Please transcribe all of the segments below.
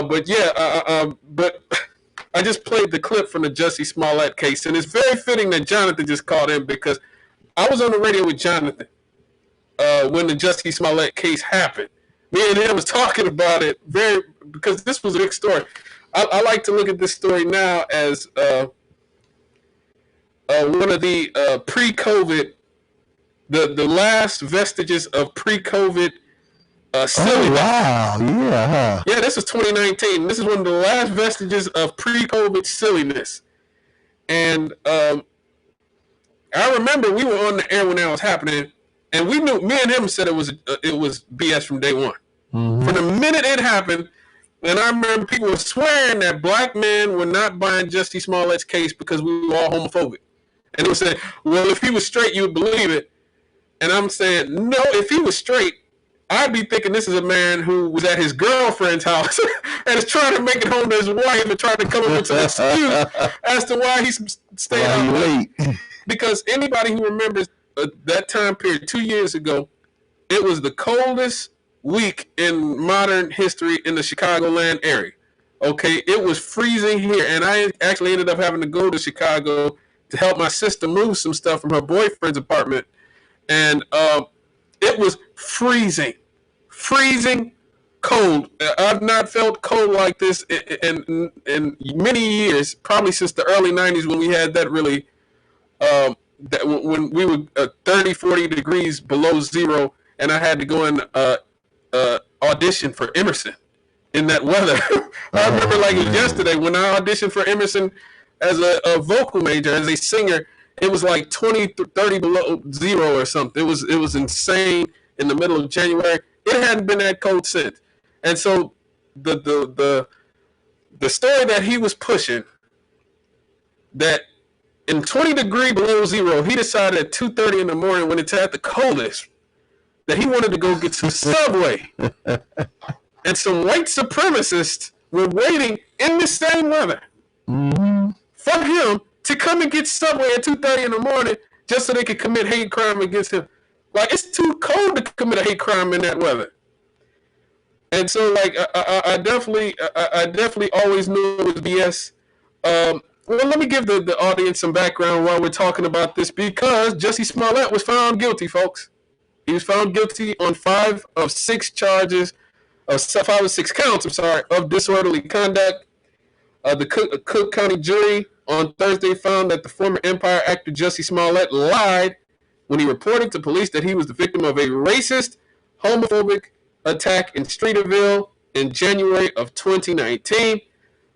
But yeah, but I just played the clip from the Jussie Smollett case, and it's very fitting that Jonathan just called in because I was on the radio with Jonathan when the Jussie Smollett case happened. Me and him was talking about it because this was a big story. I like to look at this story now as one of the pre-COVID, the last vestiges of pre-COVID silliness. Oh, wow. Yeah. Huh? Yeah, this was 2019. This is one of the last vestiges of pre-COVID silliness. And I remember we were on the air when that was happening, and we knew, me and him said it was BS from day one. Mm-hmm. From the minute it happened, and I remember people were swearing that black men were not buying Jussie Smollett's case because we were all homophobic. And they were saying, well, if he was straight, you would believe it. And I'm saying, no, if he was straight, I'd be thinking this is a man who was at his girlfriend's house and is trying to make it home to his wife and trying to come up with an excuse as to why he's staying out late. Because anybody who remembers that time period 2 years ago, it was the coldest week in modern history in the Chicagoland area. Okay, it was freezing here, and I actually ended up having to go to Chicago to help my sister move some stuff from her boyfriend's apartment, and it was freezing cold. I've not felt cold like this in many years, probably since the early 90s when we had that really, when we were 30, 40 degrees below zero, and I had to go and audition for Emerson in that weather. I remember like it was yesterday when I auditioned for Emerson as a vocal major, as a singer. It was like 20, 30 below zero or something. It was insane in the middle of January. It hadn't been that cold since. And so the story that he was pushing, that in 20 degree below zero, he decided at 2:30 in the morning when it's at the coldest that he wanted to go get some Subway. And some white supremacists were waiting in the same weather for him to come and get Subway at 2:30 in the morning just so they could commit hate crime against him. Like, it's too cold to commit a hate crime in that weather. And so, like, I definitely always knew it was BS. Well, let me give the audience some background while we're talking about this, because Jussie Smollett was found guilty, folks. He was found guilty on 5 of 6 charges, 5 of 6 counts, of disorderly conduct. The Cook County jury on Thursday found that the former Empire actor Jussie Smollett lied when he reported to police that he was the victim of a racist, homophobic attack in Streeterville in January of 2019.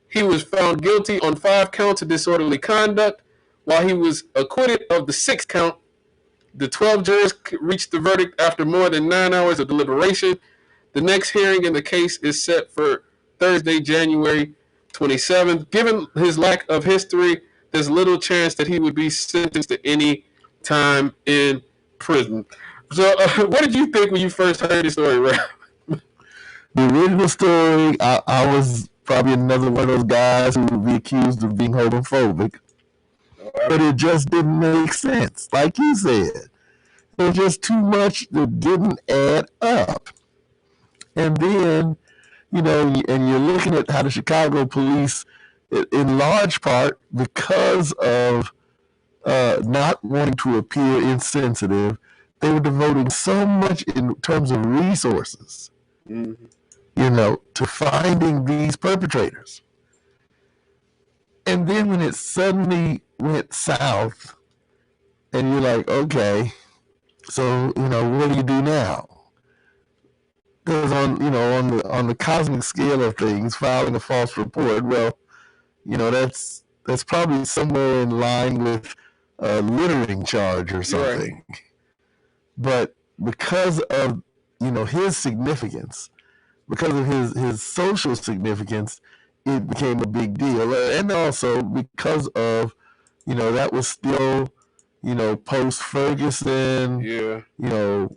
He was found guilty on 5 counts of disorderly conduct, while he was acquitted of the 6th count. The 12 jurors reached the verdict after more than 9 hours of deliberation. The next hearing in the case is set for Thursday, January 27th. Given his lack of history, there's little chance that he would be sentenced to any time in prison. So, what did you think when you first heard the story, Ray? The original story, I was probably another one of those guys who would be accused of being homophobic. But it just didn't make sense. Like you said, there's just too much that didn't add up. And then, you know, and you're looking at how the Chicago police, in large part because of not wanting to appear insensitive, they were devoting so much in terms of resources, you know, to finding these perpetrators. And then when it suddenly went south, and you're like, okay, so, you know, what do you do now? Because on the cosmic scale of things, filing a false report, well, you know, that's probably somewhere in line with a littering charge or something. Right. But because of, you know, his significance, because of his social significance, it became a big deal. And also because of, you know, that was still, you know, post-Ferguson, you know,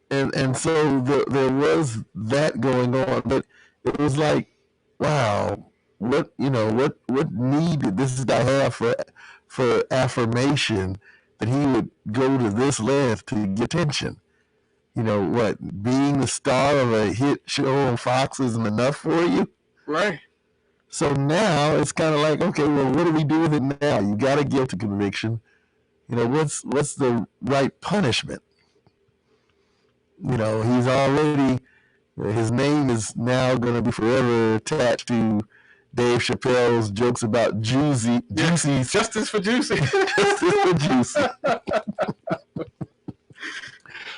and so there was that going on. But it was like, wow, what need did this guy have for affirmation that he would go to this length to get attention? what, being the star of a hit show on Fox isn't enough for you. Right. So now it's kind of like, okay, well, what do we do with it now? You got a guilty conviction. What's the right punishment? He's already, his name is now going to be forever attached to Dave Chappelle's jokes about Juicy. Justice for Juicy. Justice for Juicy.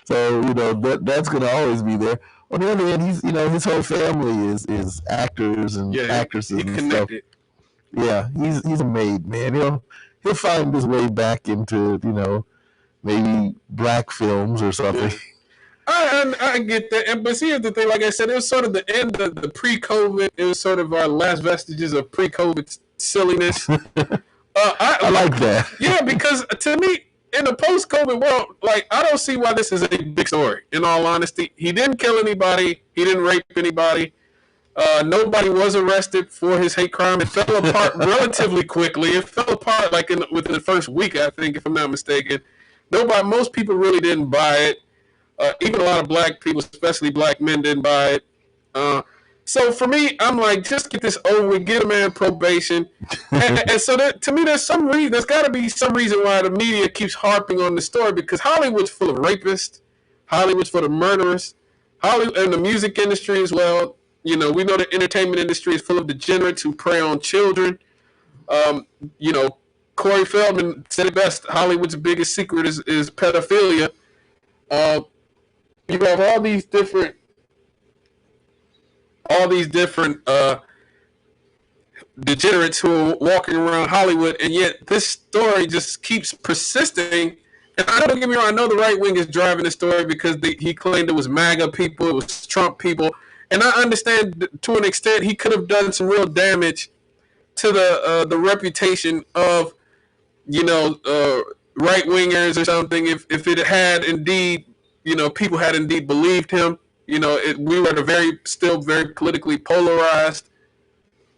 So, that's going to always be there. On the other hand, his whole family is actors and actresses and stuff. Yeah, he's a made man. He'll find his way back into, maybe black films or something. I get that, but see, here's the thing. Like I said, it was sort of the end of the pre-COVID. It was sort of our last vestiges of pre-COVID silliness. I like that. Yeah, because to me, in the post-COVID world, like, I don't see why this is a big story. In all honesty, he didn't kill anybody. He didn't rape anybody. Nobody was arrested for his hate crime. It fell apart relatively quickly. It fell apart like within the first week, I think, if I'm not mistaken. Most people really didn't buy it. Even a lot of black people, especially black men, didn't buy it. So for me, I'm like, just get this over with, get a man probation. And so to me, there's got to be some reason why the media keeps harping on the story, because Hollywood's full of rapists. Hollywood's full of murderers. Hollywood and the music industry as well. We know the entertainment industry is full of degenerates who prey on children. Corey Feldman said it best. Hollywood's biggest secret is pedophilia. You have all these different degenerates who are walking around Hollywood, and yet this story just keeps persisting. And don't get me wrong, I know the right wing is driving the story because he claimed it was MAGA people, it was Trump people, and I understand to an extent he could have done some real damage to the reputation of right wingers or something if it had indeed people had indeed believed him. We were in a still very politically polarized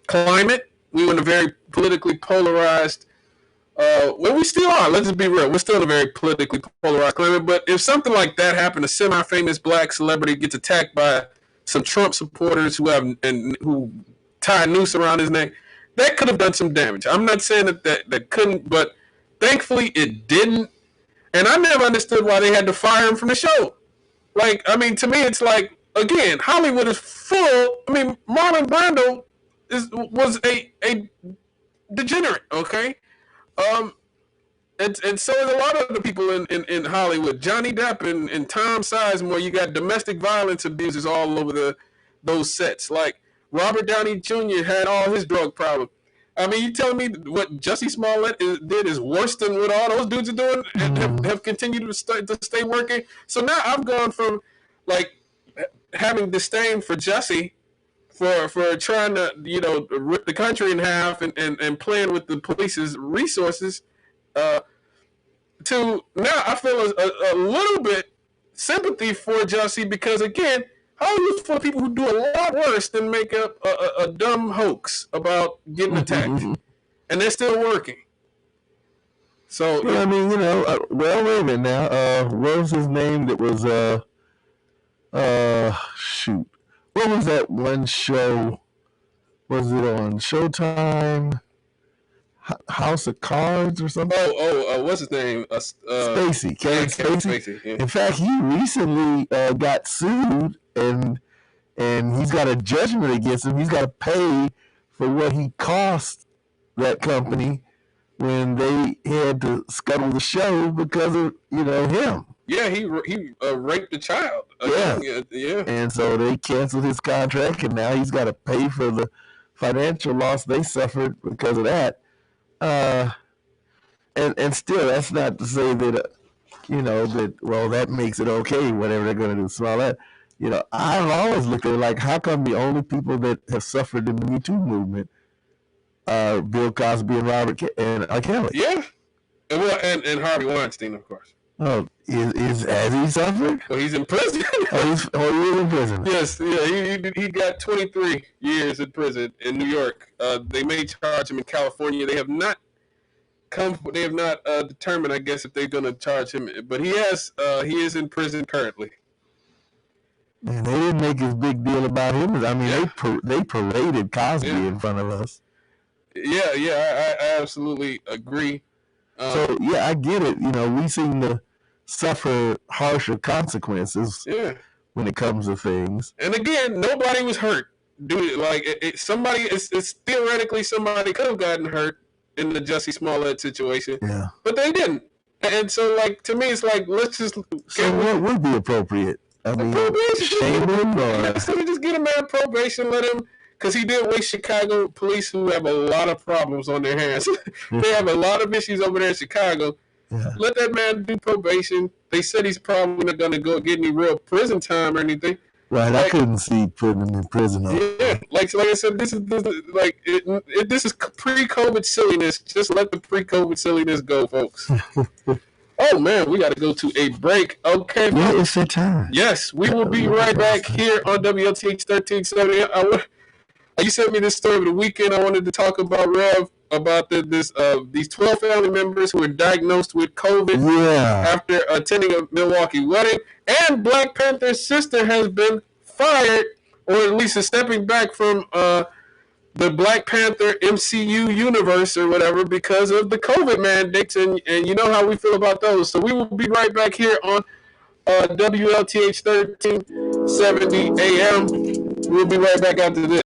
climate. We were in a very politically polarized. Well, we still are. Let's just be real. We're still in a very politically polarized climate. But if something like that happened, a semi-famous black celebrity gets attacked by some Trump supporters who tie a noose around his neck, that could have done some damage. I'm not saying that couldn't, but thankfully it didn't. And I never understood why they had to fire him from the show. Like, I mean, to me, it's like, again, Hollywood is full. I mean, Marlon Brando was a degenerate, okay? And so is a lot of the people in Hollywood. Johnny Depp and Tom Sizemore, you got domestic violence abusers all over those sets. Like, Robert Downey Jr. had all his drug problems. I mean, you telling me what Jussie Smollett did is worse than what all those dudes are doing and have continued to stay working? So now I've gone from, like, having disdain for Jussie for trying to, rip the country in half and playing with the police's resources to now I feel a little bit sympathy for Jussie, because, again, Hollywood's full of people who do a lot worse than make up a dumb hoax about getting attacked. And they're still working. So, I mean, well, wait a minute now. What was his name that was, shoot. What was that one show? Was it on Showtime? House of Cards or something? What's his name? Spacey. Kevin Spacey. Yeah. In fact, he recently got sued, and he's got a judgment against him. He's got to pay for what he cost that company when they had to scuttle the show because of him. Yeah, he raped a child. Yeah. And so they canceled his contract, and now he's got to pay for the financial loss they suffered because of that. And still, that's not to say that that makes it okay, whatever they're going to do. Smollett, I've always looked at it like, how come the only people that have suffered in the Me Too movement are Bill Cosby and Robert and R. Kelly? Yeah, and Harvey Weinstein, of course. Oh, has he suffered? Well, he's in prison. He is in prison. Yes, yeah, he got 23 years in prison in New York. They may charge him in California. They have not determined, I guess, if they're going to charge him. But he is in prison currently. And they didn't make as big deal about him. I mean, Yeah. they paraded Cosby Yeah. in front of us. Yeah, I absolutely agree. So yeah, I get it. You know, we seem to suffer harsher consequences Yeah. when it comes to things. And again, nobody was hurt. Dude, like somebody, it's theoretically somebody could have gotten hurt in the Jussie Smollett situation. Yeah. But they didn't. And so, like, to me, it's like, let's just. So what would be appropriate? I mean, shame him or? So we just get him out probation, let him. Because he did waste Chicago police, who have a lot of problems on their hands. They have a lot of issues over there in Chicago. Yeah. Let that man do probation. They said he's probably not going to go get any real prison time or anything. Right, like, I couldn't see putting him in prison. Yeah, like I said, this is pre-COVID silliness. Just let the pre-COVID silliness go, folks. Oh man, we got to go to a break. Okay, yeah, it's that time. Yes, we will be right back here on WLTH 1370. You sent me this story over the weekend. I wanted to talk about Rev, about these 12 family members who were diagnosed with COVID after attending a Milwaukee wedding, and Black Panther's sister has been fired, or at least is stepping back from the Black Panther MCU universe or whatever because of the COVID mandates, and you know how we feel about those. So we will be right back here on WLTH 1370 AM. We'll be right back after this.